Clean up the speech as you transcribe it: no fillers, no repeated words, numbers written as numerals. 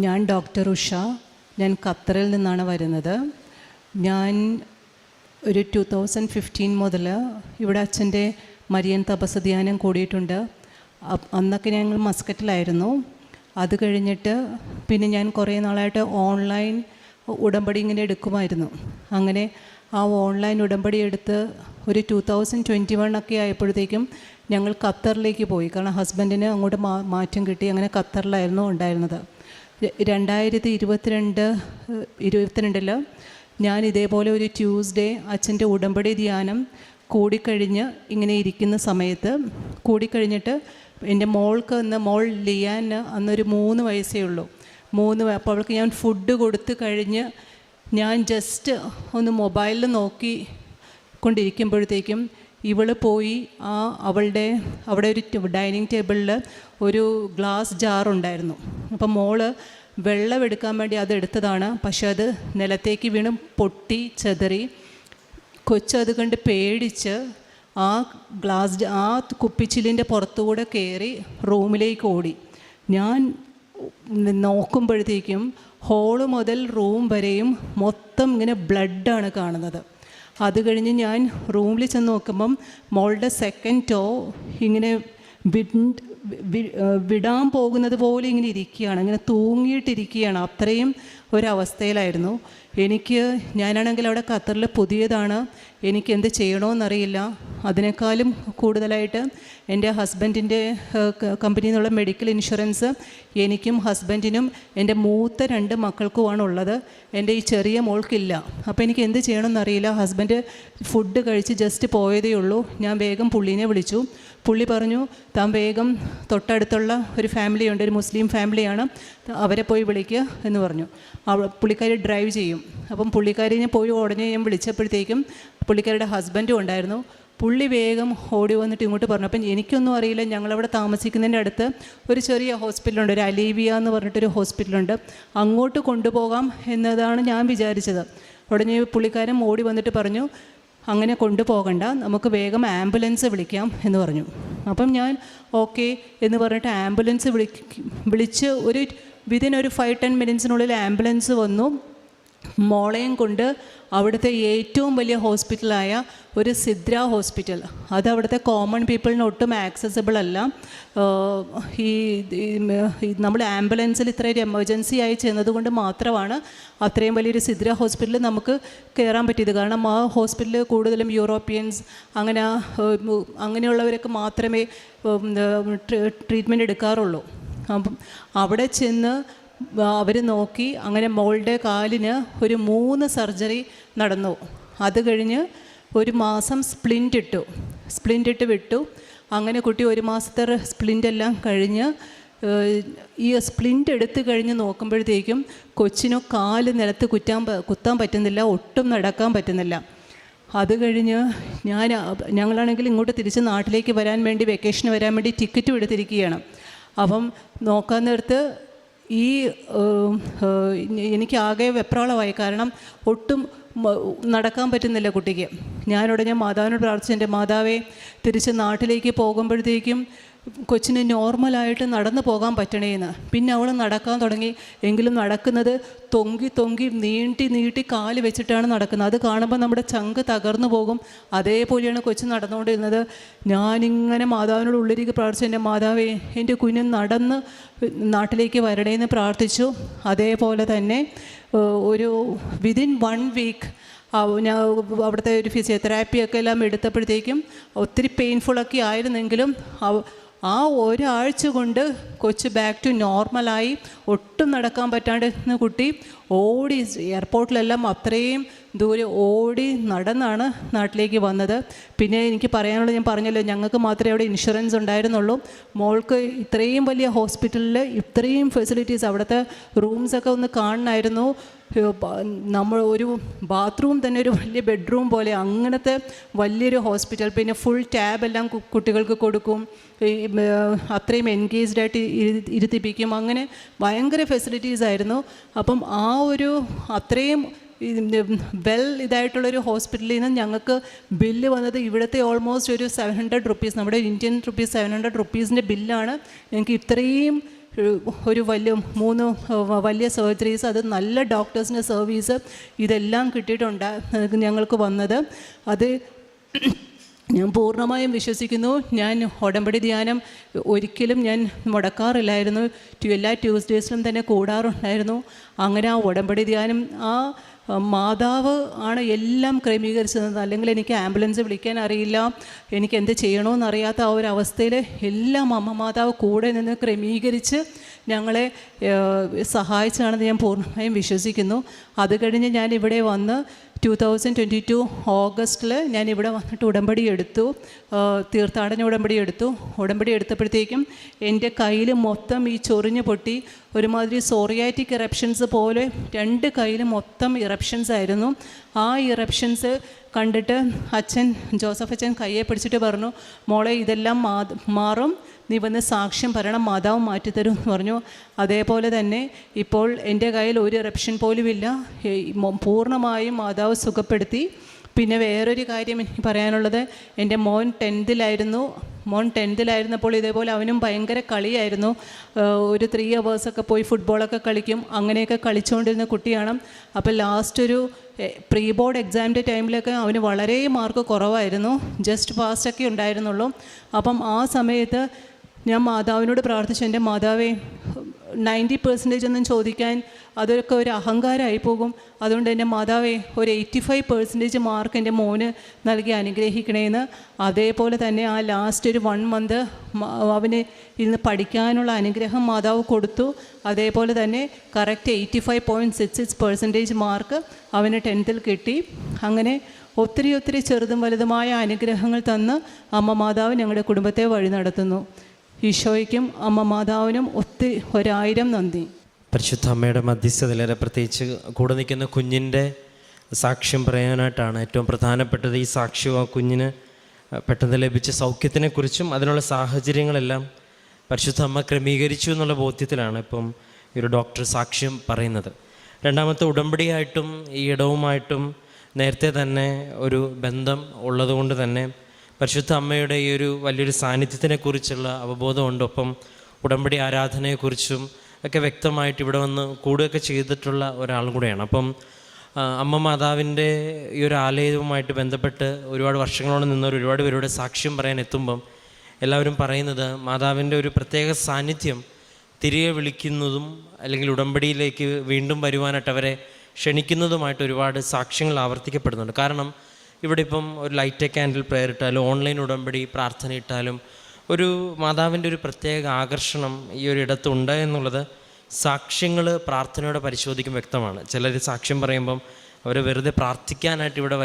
ഞാൻ ഡോക്ടർ ഉഷ. ഞാൻ ഖത്തറിൽ നിന്നാണ് വരുന്നത്. ഞാൻ ഒരു 2015 മുതൽ ഇവിടെ അച്ഛൻ്റെ മരിയൻ തപസ് ധ്യാനം കൂടിയിട്ടുണ്ട്. അന്നൊക്കെ ഞങ്ങൾ മസ്കറ്റിലായിരുന്നു. അത് കഴിഞ്ഞിട്ട് പിന്നെ ഞാൻ കുറേ നാളായിട്ട് ഓൺലൈൻ ഉടമ്പടി ഇങ്ങനെ എടുക്കുമായിരുന്നു. അങ്ങനെ ആ ഓൺലൈൻ ഉടമ്പടി എടുത്ത് ഒരു 2021 ഒക്കെ ആയപ്പോഴത്തേക്കും ഞങ്ങൾ ഖത്തറിലേക്ക് പോയി. കാരണം ഹസ്ബൻഡിന് അങ്ങോട്ട് മാറ്റം കിട്ടി. അങ്ങനെ ഖത്തറിലായിരുന്നു ഉണ്ടായിരുന്നത്. 2022 ഞാൻ ഇതേപോലെ ഒരു ട്യൂസ്ഡേ അച്ഛൻ്റെ ഉടമ്പടി ധ്യാനം കൂടിക്കഴിഞ്ഞ് ഇങ്ങനെ ഇരിക്കുന്ന സമയത്ത് കൂടിക്കഴിഞ്ഞിട്ട് എൻ്റെ മോൾ ലിയാന് അന്നൊരു 3 വയസ്സേ ഉള്ളൂ. അപ്പോൾ അവൾക്ക് ഞാൻ ഫുഡ് കൊടുത്ത് കഴിഞ്ഞ് ഞാൻ ജസ്റ്റ് ഒന്ന് മൊബൈലിൽ നോക്കി കൊണ്ടിരിക്കുമ്പോഴത്തേക്കും ഇവൾ പോയി അവിടെ ഒരു ഡൈനിങ് ടേബിളിൽ ഒരു ഗ്ലാസ് ജാറുണ്ടായിരുന്നു. അപ്പം മോള് വെള്ളം എടുക്കാൻ വേണ്ടി അതെടുത്തതാണ്. പക്ഷെ അത് നിലത്തേക്ക് വീണ് പൊട്ടി ചെതറി. കൊച്ചത് കണ്ട് പേടിച്ച് ആ കുപ്പിച്ചില്ലിൻ്റെ പുറത്തുകൂടെ കയറി റൂമിലേക്ക് ഓടി. ഞാൻ നോക്കുമ്പോഴത്തേക്കും ഹോള് മുതൽ റൂം വരെയും മൊത്തം ഇങ്ങനെ ബ്ലഡാണ് കാണുന്നത്. അത് കഴിഞ്ഞ് ഞാൻ റൂമിൽ ചെന്ന് നോക്കുമ്പം മോളുടെ സെക്കൻഡ് ടോ ഇങ്ങനെ വിടാൻ പോകുന്നത് പോലെ ഇങ്ങനെ ഇരിക്കുകയാണ്, ഇങ്ങനെ തൂങ്ങിയിട്ടിരിക്കുകയാണ്. അത്രയും ഒരവസ്ഥയിലായിരുന്നു. ഞാനാണെങ്കിൽ അവിടെ ഖത്തറിൽ പുതിയതാണ്. എനിക്ക് എന്ത് ചെയ്യണമെന്നറിയില്ല. അതിനേക്കാളും കൂടുതലായിട്ട് എൻ്റെ ഹസ്ബൻഡിൻ്റെ കമ്പനിയിൽ നിന്നുള്ള മെഡിക്കൽ ഇൻഷുറൻസ് എനിക്കും ഹസ്ബൻഡിനും എൻ്റെ മൂത്ത 2 മക്കൾക്കുമാണ് ഉള്ളത്. എൻ്റെ ഈ ചെറിയ മോൾക്കില്ല. അപ്പോൾ എനിക്ക് എന്ത് ചെയ്യണമെന്നറിയില്ല. ഹസ്ബൻഡ് ഫുഡ് കഴിച്ച് ജസ്റ്റ് പോയതേ ഉള്ളൂ. ഞാൻ വേഗം പുള്ളീനെ വിളിച്ചു. പുള്ളി പറഞ്ഞു, താൻ വേഗം തൊട്ടടുത്തുള്ള ഒരു ഫാമിലിയുണ്ട്, ഒരു മുസ്ലിം ഫാമിലിയാണ്, അവരെ പോയി വിളിക്കുക എന്ന് പറഞ്ഞു. പുള്ളിക്കാരി ഡ്രൈവ് ചെയ്യും. അപ്പം പുള്ളിക്കാരിനെ പോയി ഉടനെ ഞാൻ വിളിച്ചപ്പോഴത്തേക്കും പുള്ളിക്കാരുടെ ഹസ്ബൻഡും ഉണ്ടായിരുന്നു. പുള്ളി വേഗം ഓടി വന്നിട്ട് ഇങ്ങോട്ട് പറഞ്ഞു. അപ്പം എനിക്കൊന്നും അറിയില്ല. ഞങ്ങളവിടെ താമസിക്കുന്നതിൻ്റെ അടുത്ത് ഒരു ചെറിയ ഹോസ്പിറ്റലുണ്ട്, ഒരു അലീവിയ എന്ന് പറഞ്ഞിട്ടൊരു ഹോസ്പിറ്റലുണ്ട്. അങ്ങോട്ട് കൊണ്ടുപോകാം എന്നതാണ് ഞാൻ വിചാരിച്ചത്. ഉടനെ പുള്ളിക്കാരൻ ഓടി വന്നിട്ട് പറഞ്ഞു, അങ്ങനെ കൊണ്ടുപോകണ്ട, നമുക്ക് വേഗം ആംബുലൻസ് വിളിക്കാം എന്ന് പറഞ്ഞു. അപ്പം ഞാൻ ഓക്കെ എന്ന് പറഞ്ഞിട്ട് ആംബുലൻസ് വിളിച്ച് വിതിൻ ഒരു 5-10 മിനിറ്റ്സിനുള്ളിൽ ആംബുലൻസ് വന്നു. മോളെയും കൊണ്ട് അവിടുത്തെ ഏറ്റവും വലിയ ഹോസ്പിറ്റലായ ഒരു സിദ്ര ഹോസ്പിറ്റൽ, അത് അവിടുത്തെ കോമൺ പീപ്പിളിന് ഒട്ടും ആക്സസിബിൾ അല്ല. നമ്മൾ ആംബുലൻസിൽ ഇത്രയും എമർജൻസി ആയി ചെന്നതുകൊണ്ട് മാത്രമാണ് അത്രയും വലിയൊരു സിദ്ര ഹോസ്പിറ്റലിൽ നമുക്ക് കയറാൻ പറ്റിയത്. കാരണം ആ ഹോസ്പിറ്റലിൽ കൂടുതലും യൂറോപ്യൻസ് അങ്ങനെയുള്ളവരൊക്കെ മാത്രമേ ട്രീറ്റ്മെൻറ്റ് എടുക്കാറുള്ളൂ. അപ്പം അവിടെ ചെന്ന് അവർ നോക്കി. അങ്ങനെ മോളുടെ കാലിന് ഒരു 3 സർജറി നടന്നു. അത് കഴിഞ്ഞ് 1 മാസം സ്പ്ലിൻ്റ് ഇട്ട് വിട്ടു. അങ്ങനെ കുട്ടി 1 മാസത്തെ സ്പ്ലിൻ്റ് എല്ലാം കഴിഞ്ഞ് ഈ സ്പ്ലിൻ്റ് എടുത്ത് കഴിഞ്ഞ് നോക്കുമ്പോഴത്തേക്കും കൊച്ചിന് കാല് നിലത്ത് കുത്താൻ പറ്റുന്നില്ല, ഒട്ടും നടക്കാൻ പറ്റുന്നില്ല. അത് കഴിഞ്ഞ് ഞങ്ങളാണെങ്കിൽ ഇങ്ങോട്ട് തിരിച്ച് നാട്ടിലേക്ക് വരാൻ വേണ്ടി, വെക്കേഷന് വരാൻ വേണ്ടി ടിക്കറ്റും എടുത്തിരിക്കുകയാണ്. അപ്പം നോക്കാൻ നേരത്ത് എനിക്കാകെ വെപ്രാളമായി. കാരണം ഒട്ടും നടക്കാൻ പറ്റുന്നില്ല കുട്ടിക്ക്. ഞാനുടനെ മാതാവിനോട് പ്രാർത്ഥിച്ചു, എൻ്റെ മാതാവേ, തിരിച്ച് നാട്ടിലേക്ക് പോകുമ്പോഴത്തേക്കും കൊച്ചിന് നോർമലായിട്ട് നടന്നു പോകാൻ പറ്റണേന്ന്. പിന്നെ അവൾ നടക്കാൻ തുടങ്ങി. എങ്കിലും നടക്കുന്നത് തൊങ്കി നീട്ടി കാല് വെച്ചിട്ടാണ് നടക്കുന്നത്. അത് കാണുമ്പോൾ നമ്മുടെ ചങ്ക് തകർന്നു പോകും. അതേപോലെയാണ് കൊച്ചു നടന്നുകൊണ്ടിരുന്നത്. ഞാനിങ്ങനെ മാതാവിനോട് ഉള്ളിലേക്ക് പ്രാർത്ഥിച്ചു, എൻ്റെ മാതാവേ, എൻ്റെ കുഞ്ഞ് നടന്ന് നാട്ടിലേക്ക് വരണേന്ന് പ്രാർത്ഥിച്ചു. അതേപോലെ തന്നെ ഒരു വിതിൻ 1 വീക്ക് ഞാൻ അവിടുത്തെ ഒരു ഫിസിയോതെറാപ്പിയൊക്കെ എല്ലാം എടുത്തപ്പോഴത്തേക്കും ഒത്തിരി പെയിൻഫുള്ളൊക്കെ ആയിരുന്നെങ്കിലും ആ ഒരാഴ്ച കൊണ്ട് കൊച്ച് ബാക്ക് ടു നോർമലായി. ഒട്ടും നടക്കാൻ പറ്റാണ്ടിരുന്ന കുട്ടി ഓടി എയർപോർട്ടിലെല്ലാം അത്രയും ദൂരെ ഓടി നടന്നാണ് നാട്ടിലേക്ക് വന്നത്. പിന്നെ എനിക്ക് പറയാനുള്ളത്, ഞാൻ പറഞ്ഞല്ലോ, ഞങ്ങൾക്ക് മാത്രമേ അവിടെ ഇൻഷുറൻസ് ഉണ്ടായിരുന്നുള്ളൂ. മോൾക്ക് ഇത്രയും വലിയ ഹോസ്പിറ്റലിൽ ഇത്രയും ഫെസിലിറ്റീസ്, അവിടുത്തെ റൂംസൊക്കെ ഒന്ന് കാണണമായിരുന്നു. നമ്മൾ ഒരു ബാത്റൂം തന്നെ ഒരു വലിയ ബെഡ്റൂം പോലെ, അങ്ങനത്തെ വലിയൊരു ഹോസ്പിറ്റൽ. പിന്നെ ഫുൾ ടാബെല്ലാം കുട്ടികൾക്ക് കൊടുക്കും, അത്രയും എൻഗേജ്ഡായിട്ട് ഇരുത്തിപ്പിക്കും. അങ്ങനെ ഭയങ്കര ഫെസിലിറ്റീസ് ആയിരുന്നു. അപ്പം അത്രയും ഇതായിട്ടുള്ളൊരു ഹോസ്പിറ്റലിൽ നിന്ന് ഞങ്ങൾക്ക് ബില്ല് വന്നത് ഇവിടുത്തെ ഓൾമോസ്റ്റ് ഒരു 700 റുപ്പീസ്, നമ്മുടെ ഇന്ത്യൻ റുപ്പീസ് 700 റുപ്പീസിൻ്റെ ബില്ലാണ് ഞങ്ങൾക്ക് ഇത്രയും ഒരു വലിയ സർജറീസ്, അത് നല്ല ഡോക്ടേഴ്സിൻ്റെ സർവീസ്, ഇതെല്ലാം കിട്ടിയിട്ടുണ്ട് ഞങ്ങൾക്ക് വന്നത്. അത് ഞാൻ പൂർണ്ണമായും വിശ്വസിക്കുന്നു. ഞാൻ ഉടമ്പടി ധ്യാനം ഒരിക്കലും ഞാൻ മുടക്കാറില്ലായിരുന്നു. എല്ലാ ട്യൂസ്ഡേയ്സിലും തന്നെ കൂടാറുണ്ടായിരുന്നു. അങ്ങനെ ആ ഉടമ്പടി ധ്യാനം മാതാവ് ആണ് എല്ലാം ക്രമീകരിച്ചത്. അല്ലെങ്കിൽ എനിക്ക് ആംബുലൻസ് വിളിക്കാൻ അറിയില്ല, എനിക്ക് എന്ത് ചെയ്യണമെന്നറിയാത്ത ആ ഒരു അവസ്ഥയിൽ എല്ലാം അമ്മ മാതാവ് കൂടെ നിന്ന് ക്രമീകരിച്ച് ഞങ്ങളെ സഹായിച്ചാണെന്ന് ഞാൻ പൂർണ്ണമായും വിശ്വസിക്കുന്നു. അത് കഴിഞ്ഞ് ഞാൻ ഇവിടെ വന്ന് 2022 ഓഗസ്റ്റിൽ ഞാൻ ഇവിടെ വന്നിട്ട് ഉടമ്പടി എടുത്തു, തീർത്ഥാടന ഉടമ്പടി എടുത്തു. ഉടമ്പടി എടുത്തപ്പോഴത്തേക്കും എൻ്റെ കയ്യിൽ മൊത്തം ഈ ചൊറിഞ്ഞ് പൊട്ടി ഒരുമാതിരി സോറിയാറ്റിക് ഇറപ്ഷൻസ് പോലെ 2 കയ്യിലും മൊത്തം ഇറപ്ഷൻസ് ആയിരുന്നു. ആ ഇറപ്ഷൻസ് കണ്ടിട്ട് ജോസഫ് അച്ഛൻ കയ്യെ പിടിച്ചിട്ട് പറഞ്ഞു, മോളെ ഇതെല്ലാം മാറും, നീ വന്ന് സാക്ഷ്യം പറയണം, മാതാവ് മാറ്റിത്തരും എന്ന് പറഞ്ഞു. അതേപോലെ തന്നെ ഇപ്പോൾ എൻ്റെ കയ്യിൽ ഒരു ഇറപ്ഷൻ പോലും ഇല്ല, പൂർണ്ണമായും മാതാവ് സുഖപ്പെടുത്തി. പിന്നെ വേറൊരു കാര്യം എനിക്ക് പറയാനുള്ളത്, എൻ്റെ മോൻ 10th-ലായിരുന്നപ്പോൾ ഇതേപോലെ അവനും ഭയങ്കര കളിയായിരുന്നു. ഒരു 3 hours പോയി ഫുട്ബോളൊക്കെ കളിക്കും, അങ്ങനെയൊക്കെ കളിച്ചുകൊണ്ടിരുന്ന കുട്ടിയാണ്. അപ്പോൾ ലാസ്റ്റ് ഒരു പ്രീ ബോർഡ് എക്സാമിൻ്റെ ടൈമിലൊക്കെ അവന് വളരെ മാർക്ക് കുറവായിരുന്നു, ജസ്റ്റ് പാസ്റ്റൊക്കെ ഉണ്ടായിരുന്നുള്ളൂ. അപ്പം ആ സമയത്ത് ഞാൻ മാതാവിനോട് പ്രാർത്ഥിച്ചു, എൻ്റെ മാതാവേ 90% ഒന്നും ചോദിക്കാൻ അതൊക്കെ ഒരു അഹങ്കാരമായി പോകും, അതുകൊണ്ട് എൻ്റെ മാതാവേ ഒരു 85% മാർക്ക് എൻ്റെ മോന് നൽകി അനുഗ്രഹിക്കണേന്ന്. അതേപോലെ തന്നെ ആ ലാസ്റ്റ് ഒരു 1 month അവന് ഇരുന്ന് പഠിക്കാനുള്ള അനുഗ്രഹം മാതാവ് കൊടുത്തു. അതേപോലെ തന്നെ കറക്റ്റ് 85.66% മാർക്ക് അവന് 10th കിട്ടി. അങ്ങനെ ഒത്തിരി ചെറുതും വലുതുമായ അനുഗ്രഹങ്ങൾ തന്ന് അമ്മ മാതാവ് ഞങ്ങളുടെ കുടുംബത്തെ വഴി നടത്തുന്നു. ഈശോയ്ക്കും അമ്മ മാതാവിനും 1000 നന്ദി. പരിശുദ്ധ അമ്മയുടെ മധ്യസ്ഥതയിലേറെ പ്രത്യേകിച്ച് കൂടെ നിൽക്കുന്ന കുഞ്ഞിൻ്റെ സാക്ഷ്യം പറയാനായിട്ടാണ് ഏറ്റവും പ്രധാനപ്പെട്ടത്. ഈ സാക്ഷ്യം ആ കുഞ്ഞിന് പെട്ടെന്ന് ലഭിച്ച സൗഖ്യത്തിനെക്കുറിച്ചും അതിനുള്ള സാഹചര്യങ്ങളെല്ലാം പരിശുദ്ധ അമ്മ ക്രമീകരിച്ചു എന്നുള്ള ബോധ്യത്തിലാണ് ഇപ്പം ഈ ഒരു ഡോക്ടർ സാക്ഷ്യം പറയുന്നത്. രണ്ടാമത്തെ ഉടമ്പടിയായിട്ടും ഈ ഇടവുമായിട്ടും നേരത്തെ തന്നെ ഒരു ബന്ധം ഉള്ളതുകൊണ്ട് തന്നെ പരിശുദ്ധ അമ്മയുടെ ഈ ഒരു വലിയൊരു സാന്നിധ്യത്തിനെക്കുറിച്ചുള്ള അവബോധമുണ്ട്. ഒപ്പം ഉടമ്പടി ആരാധനയെക്കുറിച്ചും ഒക്കെ വ്യക്തമായിട്ട് ഇവിടെ വന്ന് കൂടുകയൊക്കെ ചെയ്തിട്ടുള്ള ഒരാളും കൂടെയാണ്. അപ്പം അമ്മ മാതാവിൻ്റെ ഈ ഒരു ആലയവുമായിട്ട് ബന്ധപ്പെട്ട് ഒരുപാട് വർഷങ്ങളോടെ നിന്നവർ ഒരുപാട് പേരുടെ സാക്ഷ്യം പറയാൻ എത്തുമ്പം എല്ലാവരും പറയുന്നത് മാതാവിൻ്റെ ഒരു പ്രത്യേക സാന്നിധ്യം തിരികെ വിളിക്കുന്നതും അല്ലെങ്കിൽ ഉടമ്പടിയിലേക്ക് വീണ്ടും വരുവാനായിട്ട് അവരെ ക്ഷണിക്കുന്നതുമായിട്ട് ഒരുപാട് സാക്ഷ്യങ്ങൾ ആവർത്തിക്കപ്പെടുന്നുണ്ട്. കാരണം ഇവിടെ ഇപ്പം ഒരു ലൈറ്റ് ക്യാൻഡിൽ പ്രെയർ ഇട്ടാലും ഓൺലൈൻ ഉടമ്പടി പ്രാർത്ഥന ഇട്ടാലും ഒരു മാതാവിൻ്റെ ഒരു പ്രത്യേക ആകർഷണം ഈ ഒരു ഇടത്തുണ്ട് എന്നുള്ളത് സാക്ഷ്യങ്ങൾ പ്രാർത്ഥനയോടെ പരിശോധിക്കും വ്യക്തമാണ്. ചിലർ സാക്ഷ്യം പറയുമ്പം അവർ വെറുതെ പ്രാർത്ഥിക്കാനായിട്ട് ഇവിടെ